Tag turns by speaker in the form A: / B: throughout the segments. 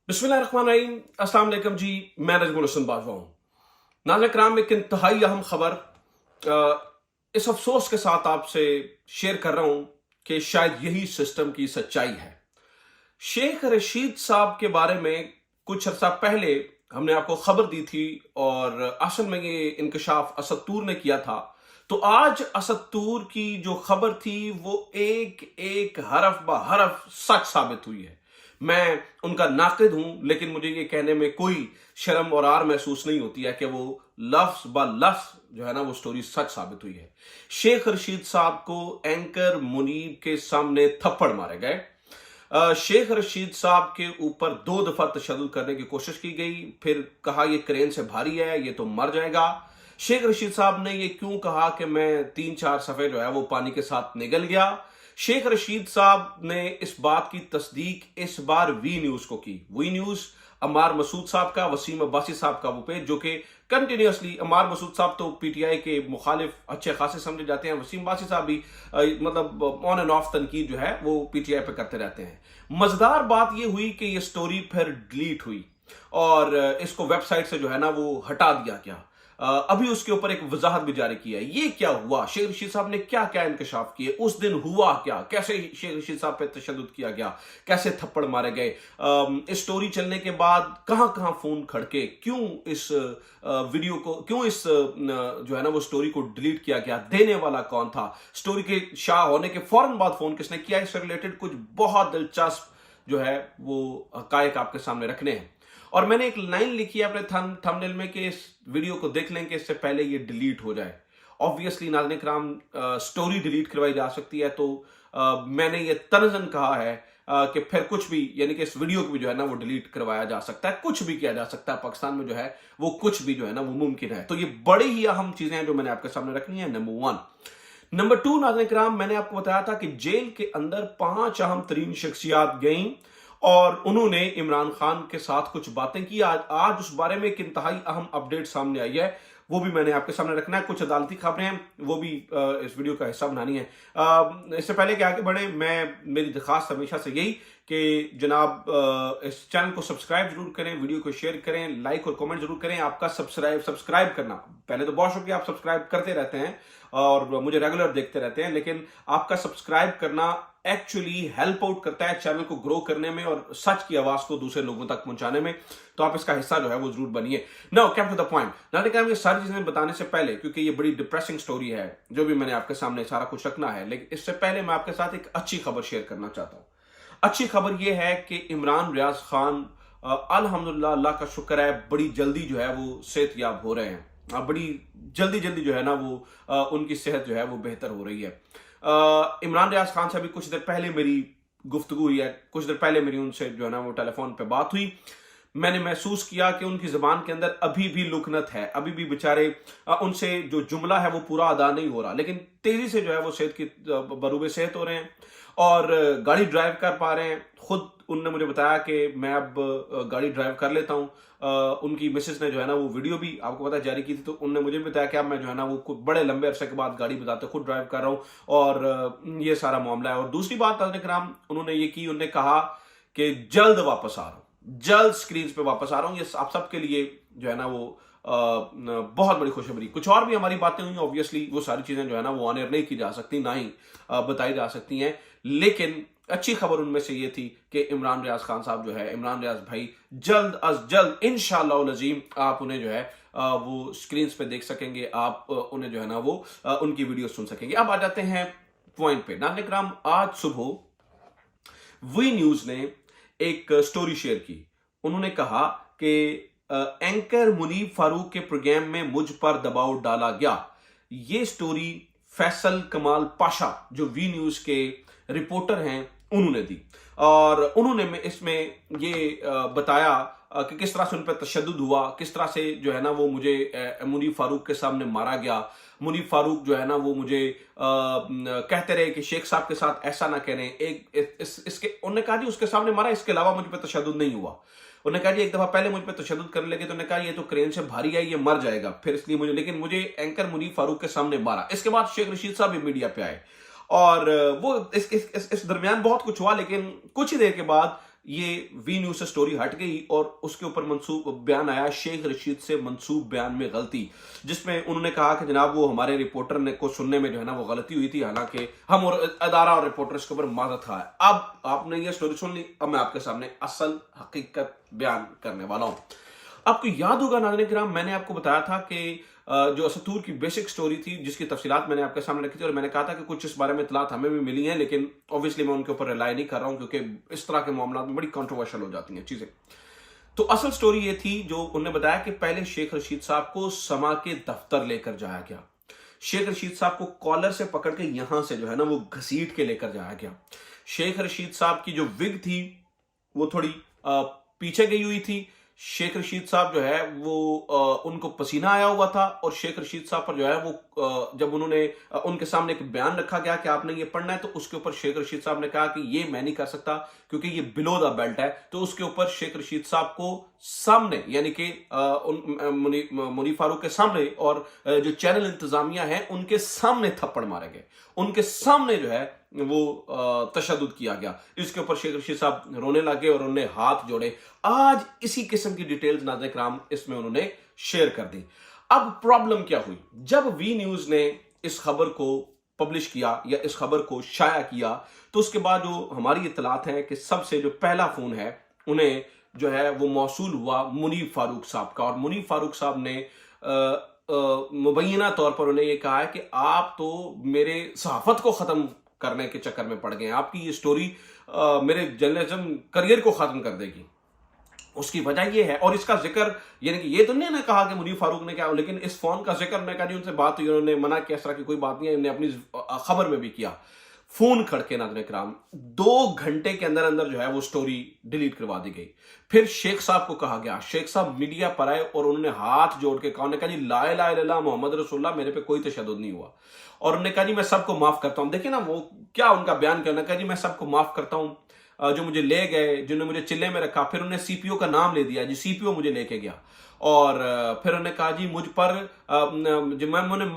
A: बिस्मिल्लाहिर्रहमानिर्रहीम, अस्सलाम वालेकुम जी। मैं नजमुल हसन बाजवा हूँ। नाज़रीन किराम, एक इंतहाई अहम खबर इस अफसोस के साथ आपसे शेयर कर रहा हूँ कि शायद यही सिस्टम की सच्चाई है। शेख रशीद साहब के बारे में कुछ अर्सा पहले हमने आपको खबर दी थी और असल में ये इंकशाफ असद तूर ने किया था। तो आज असद तूर की जो खबर थी वो एक एक हरफ ब हरफ सच साबित हुई है। मैं उनका नाकिद हूं, लेकिन मुझे ये कहने में कोई शर्म और आर महसूस नहीं होती है कि वो लफ्ज ब लफ्ज जो है ना वो स्टोरी सच साबित हुई है। शेख रशीद साहब को एंकर मुनीब के सामने थप्पड़ मारे गए। शेख रशीद साहब के ऊपर 2 दफा तशद्दुद करने की कोशिश की गई, फिर कहा ये क्रेन से भारी है, ये तो मर जाएगा। शेख रशीद साहब ने ये क्यों कहा कि मैं 3-4 सफ़े जो है वो पानी के साथ निगल गया। शेख रशीद साहब ने इस बात की तस्दीक इस बार वी न्यूज को की। वी न्यूज अम्मार मसूद साहब का, वसीम अब्बासी साहब का वो पेज, जो कि कंटिन्यूसली, अम्मार मसूद साहब तो पीटीआई के मुखालिफ अच्छे खासे समझे जाते हैं, वसीम अब्बासी साहब भी मतलब ऑन एंड ऑफ तनकीद जो है वो पीटीआई पे करते रहते हैं। मजेदार बात ये हुई कि ये स्टोरी फिर डिलीट हुई और इसको वेबसाइट से जो है ना वो हटा दिया गया। अभी उसके ऊपर एक वजाहत भी जारी की है। ये क्या हुआ, शेख रशीद साहब ने क्या क्या इंकशाफ किए, उस दिन हुआ क्या, कैसे शेख रशीद साहब पे तशद्दुद किया गया, कैसे थप्पड़ मारे गए, इस स्टोरी चलने के बाद कहां कहां फोन खड़के, क्यों इस वीडियो को, क्यों इस जो है ना वो स्टोरी को डिलीट किया गया, देने वाला कौन था, स्टोरी के शाह होने के फौरन बाद फोन किसने किया, इससे रिलेटेड कुछ बहुत दिलचस्प जो है वो हकायक आपके सामने रखने हैं। और मैंने एक लाइन लिखी है अपने थंबनेल में कि इस वीडियो को देख लें कि इससे पहले ये डिलीट हो जाए। ऑब्वियसली नाज़रीन किराम, स्टोरी डिलीट करवाई जा सकती है, तो मैंने ये तनज़न कहा है कि फिर कुछ भी, यानी कि इस वीडियो को भी जो है ना वो डिलीट करवाया जा सकता है, कुछ भी किया जा सकता है। पाकिस्तान में जो है वो कुछ भी जो है ना वो मुमकिन है। तो ये बड़ी ही अहम चीजें हैं जो मैंने आपके सामने रखनी है। नंबर 1। नंबर 2, नाज़रीन किराम, मैंने आपको बताया था कि जेल के अंदर 5 अहम तरीन शख्सियात गईं और उन्होंने इमरान खान के साथ कुछ बातें की। आज उस बारे में एक इंतहाई अहम अपडेट सामने आई है, वो भी मैंने आपके सामने रखना है। कुछ अदालती खबरें हैं, वो भी इस वीडियो का हिस्सा बनानी है। इससे पहले कि आगे बढ़े, मेरी दरख्वास्त हमेशा से यही कि जनाब इस चैनल को सब्सक्राइब जरूर करें, वीडियो को शेयर करें, लाइक और कमेंट जरूर करें। आपका सब्सक्राइब करना, पहले तो बहुत शुक्रिया, आप सब्सक्राइब करते रहते हैं और मुझे रेगुलर देखते रहते हैं, लेकिन आपका सब्सक्राइब करना एक्चुअली हेल्प आउट करता है चैनल को ग्रो करने में और सच की आवाज को दूसरे लोगों तक पहुंचाने में। तो आप इसका हिस्सा जो है वो जरूर बनिए। Now come to the point. नाज़रीन, ये सारी चीजें बताने से पहले, क्योंकि ये बड़ी डिप्रेसिंग स्टोरी है, जो भी मैंने आपके सामने सारा कुछ रखना है, लेकिन इससे पहले मैं आपके साथ एक अच्छी खबर शेयर करना चाहता हूं। अच्छी खबर यह है कि इमरान रियाज खान अल्हम्दुलिल्लाह, अल्लाह का शुक्र है, बड़ी जल्दी जो है वो सेहतयाब हो रहे हैं। बड़ी जल्दी जो है ना वो उनकी सेहत जो है वो बेहतर हो रही है। इमरान रियाज खान से अभी कुछ देर पहले मेरी गुफ्तगू हुई है, कुछ देर पहले मेरी उनसे जो है ना वो टेलीफोन पे बात हुई। मैंने महसूस किया कि उनकी जबान के अंदर अभी भी लुकनत है, अभी भी बेचारे उनसे जो जुमला है वो पूरा अदा नहीं हो रहा, लेकिन तेजी से जो है वो सेहत की बरूबे सेहत हो रहे हैं और गाड़ी ड्राइव कर पा रहे हैं। खुद उनने मुझे बताया कि मैं अब गाड़ी ड्राइव कर लेता हूँ। उनकी मिसेस ने जो है ना वो वीडियो भी आपको पता जारी की थी, तो उनने मुझे भी बताया कि अब मैं जो है ना वो बड़े लंबे अरसे के बाद गाड़ी बताते खुद ड्राइव कर रहा हूँ और ये सारा मामला है। और दूसरी बात नाज़रीन उन्होंने ये की, उन्होंने कहा कि जल्द वापस आ रहा हूँ, जल्द स्क्रीन पे वापस आ रहा हूँ। ये आप सबके लिए जो है ना वो बहुत बड़ी खुशखबरी। कुछ और भी हमारी बातें हुई, ऑब्वियसली वो सारी चीजें जो है ना वो ऑन एयर नहीं की जा सकती, ना ही बताई जा सकती हैं, लेकिन अच्छी खबर उनमें से ये थी कि इमरान रियाज खान साहब जो है, इमरान रियाज भाई, जल्द अज जल्द इंशाअल्लाह नजीम आप उन्हें जो है वो स्क्रीन पे देख सकेंगे, आप उन्हें जो है ना वो उनकी वीडियो सुन सकेंगे। अब आ जाते हैं पॉइंट पे। नाज़रीन किराम, आज सुबह वी न्यूज ने एक स्टोरी शेयर की। उन्होंने कहा कि एंकर मुनीब फारूक के प्रोग्राम में मुझ पर दबाव डाला गया। ये स्टोरी फैसल कमाल पाशा, जो वी न्यूज के रिपोर्टर हैं, उन्होंने दी और उन्होंने इसमें ये बताया कि किस तरह से उन पर तशद्दुद हुआ, किस तरह से जो है ना वो मुझे मुनीब फारूक के सामने मारा गया। मुनीब फारूक जो है ना वो मुझे कहते रहे कि शेख साहब के साथ ऐसा ना करें। इसके उन्होंने कहा जी उसके सामने मारा, इसके अलावा मुझ पर तशद्दुद नहीं हुआ। उन्होंने कहा जी एक दफा पहले मुझ पर तशद्दुद करने लगे तो उन्होंने कहा ये तो क्रेन से भारी है, ये मर जाएगा, फिर इसलिए लेकिन मुझे एंकर मुनीब फारूक के सामने मारा। इसके बाद शेख रशीद साहब भी मीडिया पे आए और वो इस दरमियान बहुत कुछ हुआ, लेकिन कुछ ही देर के बाद ये वी न्यूज से स्टोरी हट गई और उसके ऊपर मंसूब बयान आया शेख रशीद से मंसूब बयान में गलती, जिसमें उन्होंने कहा कि जनाब वो हमारे रिपोर्टर ने को सुनने में जो है ना वो गलती हुई थी, हालांकि हम और अदारा और रिपोर्टर इसके ऊपर माजरत खा है। अब आपने ये स्टोरी सुन ली, अब मैं आपके सामने असल हकीकत बयान करने वाला हूं। आपको याद होगा नाज़रीन किराम, मैंने आपको बताया था कि जो असतूर की बेसिक स्टोरी थी जिसकी तफसीलात मैंने आपके सामने रखी थी, और मैंने कहा था कि कुछ इस बारे में इतलात हमें भी मिली हैं, लेकिन ऑब्वियसली मैं उनके ऊपर रिलाई नहीं कर रहा हूं क्योंकि इस तरह के मामला में बड़ी कंट्रोवर्शियल हो जाती हैं चीजें। तो असल स्टोरी ये थी जो उन्होंने बताया कि पहले शेख रशीद साहब को समा के दफ्तर लेकर जाया गया। शेख रशीद साहब को कॉलर से पकड़ के यहां से जो है ना वो घसीट के लेकर जाया गया। शेख रशीद साहब की जो विग थी वो थोड़ी पीछे गई हुई थी। शेख रशीद साहब जो है वो उनको पसीना आया हुआ था, और शेख रशीद साहब पर जो है वो जब उन्होंने उनके सामने एक बयान रखा गया कि आपने ये पढ़ना है, तो उसके ऊपर शेख रशीद साहब ने कहा कि ये मैं नहीं कर सकता क्योंकि ये बिलो द बेल्ट है। तो उसके ऊपर शेख रशीद साहब को सामने यानी कि मुनीफ फारूक के सामने और जो चैनल इंतजामिया है उनके सामने थप्पड़ मारे गए, उनके सामने जो है वो तशद्दुद किया गया। इसके ऊपर शेख रशीद साहब रोने लगे और उन्होंने हाथ जोड़े। आज इसी किस्म की डिटेल्स नाज़रीन किराम इसमें उन्होंने शेयर कर दी। अब प्रॉब्लम क्या हुई, जब वी न्यूज ने इस खबर को पब्लिश किया या इस खबर को शाया किया, तो उसके बाद जो हमारी इत्तलात हैं कि सबसे जो पहला फोन है उन्हें जो है वो मौसूल हुआ मुनीफ फारूक साहब का, और मुनीफ फारूक साहब ने मुबैना तौर पर उन्हें ये कहा है कि आप तो मेरे सहाफत को खत्म करने के चक्कर में पड़ गए, आपकी ये स्टोरी मेरे जर्नलिज्म करियर को खत्म कर देगी। उसकी वजह ये है, और इसका जिक्र यानी कि ये तो नहीं कहा कि मुनीफ फारूक ने क्या, लेकिन इस फोन का जिक्र मैं कहा उनसे बात हुई, उन्होंने मना किया, इस तरह की कोई बात नहीं है, इन्होंने अपनी खबर में भी किया। फोन खड़के नाज़रीन किराम 2 घंटे के अंदर अंदर जो है वो स्टोरी डिलीट करवा दी गई। फिर शेख साहब को कहा गया, शेख साहब मीडिया पर आए और उन्होंने हाथ जोड़ के कहा, उन्होंने कहा जी ला इलाहा इल्लल्लाह मोहम्मद रसूलुल्लाह, मेरे पे कोई तशद्दुद नहीं हुआ, और उन्होंने कहा जी मैं सबको माफ करता हूं। देखिए ना वो क्या उनका बयान क्या, उन्होंने कहा जी मैं सबको माफ करता हूं जो मुझे ले गए, जिन्होंने मुझे चिल्ले में रखा। फिर उन्हें सीपीओ का नाम ले दिया, जी सीपीओ मुझे लेके गया, और फिर उन्होंने कहा जी मुझ पर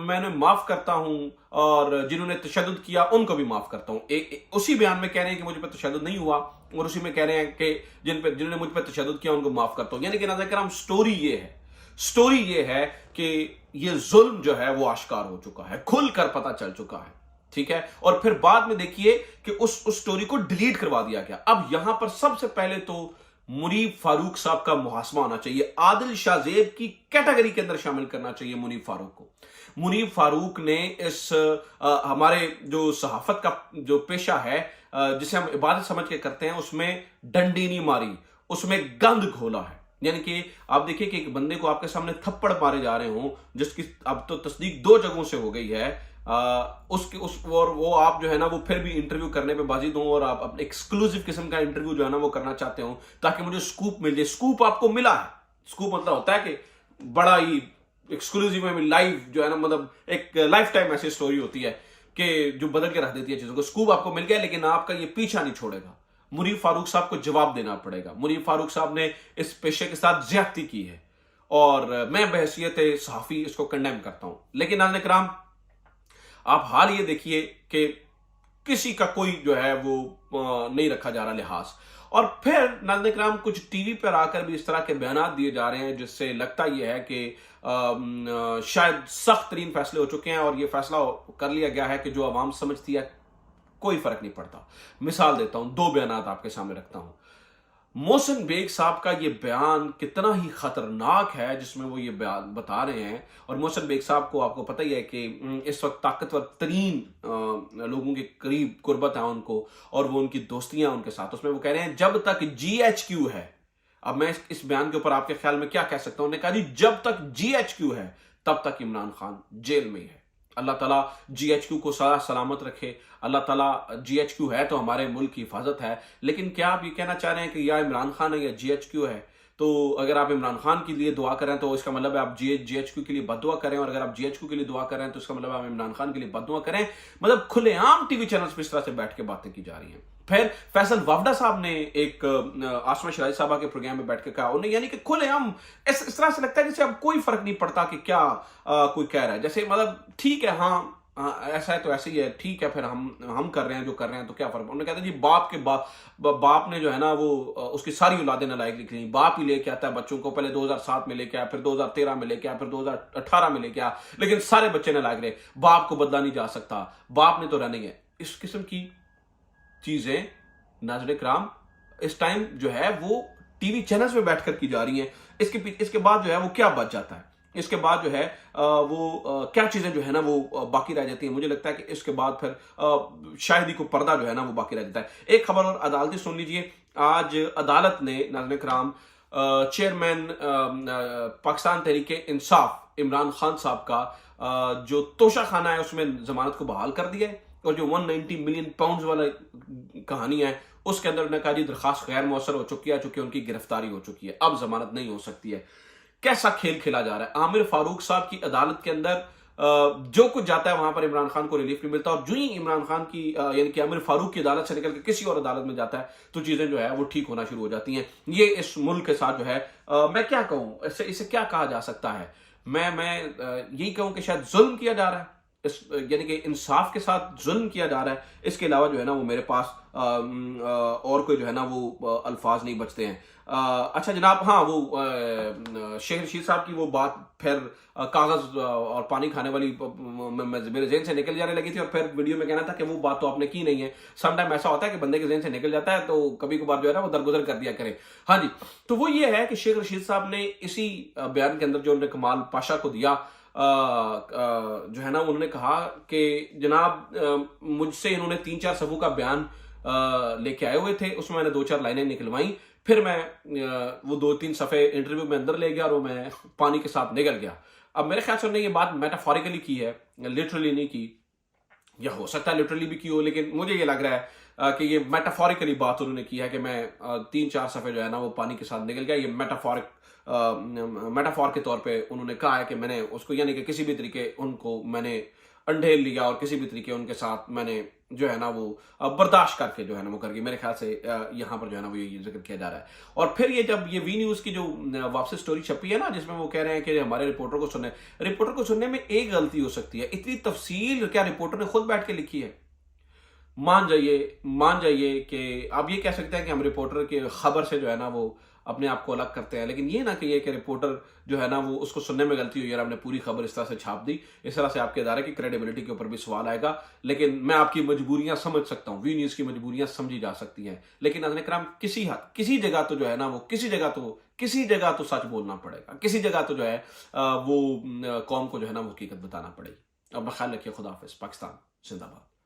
A: मैंने माफ करता हूं, और जिन्होंने तशद्दुद किया उनको भी माफ करता हूं। उसी बयान में कह रहे हैं कि मुझ पर तशद्दुद नहीं हुआ, और उसी में कह रहे हैं कि जिन्होंने मुझ पर तशद्दुद किया उनको माफ करता हूं। यानी कि नाज़रीन किराम स्टोरी ये है कि ये जुल्म जो है वो आश्कार हो चुका है, खुलकर पता चल चुका है, ठीक है। और फिर बाद में देखिए कि उस स्टोरी को डिलीट करवा दिया गया। अब यहां पर सबसे पहले तो मुनीफ फारूक साहब का मुहासमा होना चाहिए, आदिल शाहजेब की कैटेगरी के अंदर शामिल करना चाहिए मुनीफ फारूक को। मुनीफ फारूक ने इस हमारे जो सहाफत का जो पेशा है जिसे हम इबादत समझ के करते हैं, उसमें डंडी नहीं मारी, उसमें गंद घोला है। यानी कि आप देखिए कि एक बंदे को आपके सामने थप्पड़ मारे जा रहे हो, जिसकी अब तो तस्दीक 2 जगहों से हो गई है, और वो आप जो है ना वो फिर भी इंटरव्यू करने पे बाजी दो, और आप अपने एक्सक्लूसिव किस्म का इंटरव्यू जो है ना वो करना चाहते हो ताकि मुझे स्कूप मिल जाए। स्कूप आपको मिला है, स्कूप मतलब होता है कि बड़ा ही एक्सक्लूसिव में लाइव जो है ना, मतलब एक लाइफ टाइम ऐसी स्टोरी होती है कि जो बदल के रख देती है चीजों को। स्कूप आपको मिल गया, लेकिन आपका ये पीछा नहीं छोड़ेगा। मुनीफ फारूक साहब को जवाब देना पड़ेगा। मुनीफ फारूक साहब ने इस पेशे के साथ ज्यादती की है, और मैं बहैसियत सहाफी इसको कंडेम करता हूं। लेकिन नाज़रीन किराम आप हाल ये देखिए कि किसी का कोई जो है वो नहीं रखा जा रहा लिहाज, और फिर नाज़रीन किराम कुछ टीवी पर आकर भी इस तरह के बयान दिए जा रहे हैं जिससे लगता यह है कि शायद सख्त तरीन फैसले हो चुके हैं, और ये फैसला कर लिया गया है कि जो आवाम समझती है कोई फर्क नहीं पड़ता। मिसाल देता हूं, 2 बयान आपके सामने रखता हूं। मोहसिन बेग साहब का ये बयान कितना ही खतरनाक है जिसमें वो ये बयान बता रहे हैं, और मोहसिन बेग साहब को आपको पता ही है कि इस वक्त ताकतवर तरीन लोगों के करीब कुर्बत है उनको, और वो उनकी दोस्तियां उनके साथ। उसमें वो कह रहे हैं जब तक GHQ है, अब मैं इस बयान के ऊपर आपके ख्याल में क्या कह सकता हूं, उन्होंने कहा जी जब तक GHQ है तब तक इमरान खान जेल में ही है। अल्लाह ताला GHQ को सदा सलामत रखे, अल्लाह ताला GHQ है तो हमारे मुल्क की हिफाजत है। लेकिन क्या आप ये कहना चाह रहे हैं कि या इमरान खान है या GHQ है? तो अगर आप इमरान खान के लिए दुआ करें तो इसका मतलब है आप GHQ के लिए बद्दुआ करें, और अगर आप GHQ के लिए दुआ करें तो इसका मतलब आप इमरान खान के लिए बद्दुआ करें। मतलब खुलेआम टीवी चैनल्स पर इस तरह से बैठ के बातें की जा रही हैं। फिर फैसल वावडा साहब ने एक आसमा शराजी साहबा के प्रोग्राम में बैठ के कहा, उन्हें यानी कि खुलेआम इस तरह से लगता है जैसे अब कोई फर्क नहीं पड़ता कि क्या कोई कह रहा है, जैसे मतलब ठीक है हाँ ایسا ہے تو ایسے ہی ہے، ٹھیک ہے پھر ہم کر رہے ہیں جو کر رہے ہیں تو کیا فرق۔ انہوں نے کہا تھا جی باپ نے جو ہے نا وہ اس کی ساری اولادیں نالائق لکھ لی، باپ ہی لے کے آتا ہے بچوں کو، پہلے 2007 میں لے کے آیا، پھر 2013 میں لے کے آیا، پھر 2018 میں لے کے آیا، لیکن سارے بچے نالائق رہے، باپ کو بدلا نہیں جا سکتا، باپ نے تو رہنا ہی ہے۔ اس قسم کی چیزیں ناظرین کرام اس ٹائم جو ہے وہ ٹی وی چینلز پہ بیٹھ کر کی جا رہی ہیں۔ اس کے بعد جو ہے وہ کیا بچ جاتا ہے، اس کے بعد جو ہے وہ کیا چیزیں جو ہے نا وہ باقی رہ جاتی ہیں۔ مجھے لگتا ہے کہ اس کے بعد پھر شاید ہی کو پردہ جو ہے نا وہ باقی رہ جاتا ہے۔ ایک خبر اور عدالتی سن لیجئے۔ آج عدالت نے ناظرین کرام چیئرمین پاکستان تحریک انصاف عمران خان صاحب کا جو توشہ خانہ ہے اس میں ضمانت کو بحال کر دیا ہے، اور جو 190 ملین پاؤنڈز والا کہانی ہے اس کے اندر انہوں نے کہا جی درخواست غیر مؤثر ہو چکی ہے، چونکہ ان کی گرفتاری ہو چکی ہے، اب ضمانت نہیں ہو سکتی ہے۔ کیسا کھیل کھیلا جا رہا ہے۔ عامر فاروق صاحب کی عدالت کے اندر جو کچھ جاتا ہے وہاں پر عمران خان کو ریلیف نہیں ملتا، اور جو ہی عمران خان کی یعنی کہ عامر فاروق کی عدالت سے نکل کے کسی اور عدالت میں جاتا ہے تو چیزیں جو ہے وہ ٹھیک ہونا شروع ہو جاتی ہیں۔ یہ اس ملک کے ساتھ جو ہے میں کیا کہوں، اسے کیا کہا جا سکتا ہے، میں یہی کہوں کہ شاید ظلم کیا جا رہا ہے، یعنی کہ انصاف کے ساتھ ظلم کیا جا رہا ہے۔ اس کے علاوہ جو ہے نا وہ میرے پاس اور کوئی جو ہے نا وہ الفاظ نہیں بچتے ہیں۔ اچھا جناب، ہاں وہ شیخ رشید صاحب کی وہ بات پھر کاغذ اور پانی کھانے والی میرے ذہن سے نکل جانے لگی تھی، اور پھر ویڈیو میں کہنا تھا کہ وہ بات تو آپ نے کی نہیں ہے۔ سم ٹائم ایسا ہوتا ہے کہ بندے کے ذہن سے نکل جاتا ہے تو کبھی کبھار جو ہے نا وہ درگزر کر دیا کرے۔ ہاں جی، تو وہ یہ ہے کہ شیخ رشید صاحب نے اسی بیان کے اندر جو انہوں نے کمال پاشا کو دیا جو ہے نا انہوں نے کہا کہ جناب مجھ سے انہوں نے 3-4 صفحوں کا بیان لے کے آئے ہوئے تھے، اس میں نے 2-4 لائنیں نکلوائیں، پھر میں وہ 2-3 صفحے انٹرویو میں اندر لے گیا اور وہ میں پانی کے ساتھ نگل گیا۔ اب میرے خیال سے انہوں نے یہ بات میٹافوریکلی کی ہے، لٹرلی نہیں کی، یا ہو سکتا ہے لٹرلی بھی کی ہو، لیکن مجھے یہ لگ رہا ہے کہ یہ میٹافوریکلی بات انہوں نے کی ہے کہ میں 3-4 صفحے جو ہے نا وہ پانی کے ساتھ نکل گیا۔ یہ میٹافور کے طور پہ انہوں نے کہا ہے کہ میں نے اس کو یعنی کہ کسی بھی طریقے ان کو میں نے انڈھیل لیا اور کسی بھی طریقے ان کے ساتھ میں نے جو ہے نا وہ برداشت کر کے جو ہے نا وہ کر کے، میرے خیال سے یہاں پر جو ہے نا وہ یہ ذکر کیا جا رہا ہے۔ اور پھر یہ جب یہ وی نیوز کی جو واپسی سٹوری چھپی ہے نا جس میں وہ کہہ رہے ہیں کہ ہمارے رپورٹر کو سننے میں ایک غلطی ہو سکتی ہے، اتنی تفصیل کیا رپورٹر نے خود بیٹھ کے لکھی ہے؟ مان جائیے کہ آپ یہ کہہ سکتے ہیں کہ ہم رپورٹر کی خبر سے جو ہے نا وہ اپنے آپ کو الگ کرتے ہیں، لیکن یہ نہ کہیے کہ رپورٹر جو ہے نا وہ اس کو سننے میں غلطی ہوئی اور ہم نے پوری خبر اس طرح سے چھاپ دی۔ اس طرح سے آپ کے ادارے کی کریڈیبلٹی کے اوپر بھی سوال آئے گا۔ لیکن میں آپ کی مجبوریاں سمجھ سکتا ہوں، وی نیوز کی مجبوریاں سمجھی جا سکتی ہیں، لیکن ناظرین کرام کسی جگہ تو جو ہے نا وہ کسی جگہ تو سچ بولنا پڑے گا، کسی جگہ تو جو ہے وہ قوم کو جو ہے نا وہ حقیقت بتانا پڑے گی۔ اپنا خیال رکھیے، خدا حافظ، پاکستان زندہ باد۔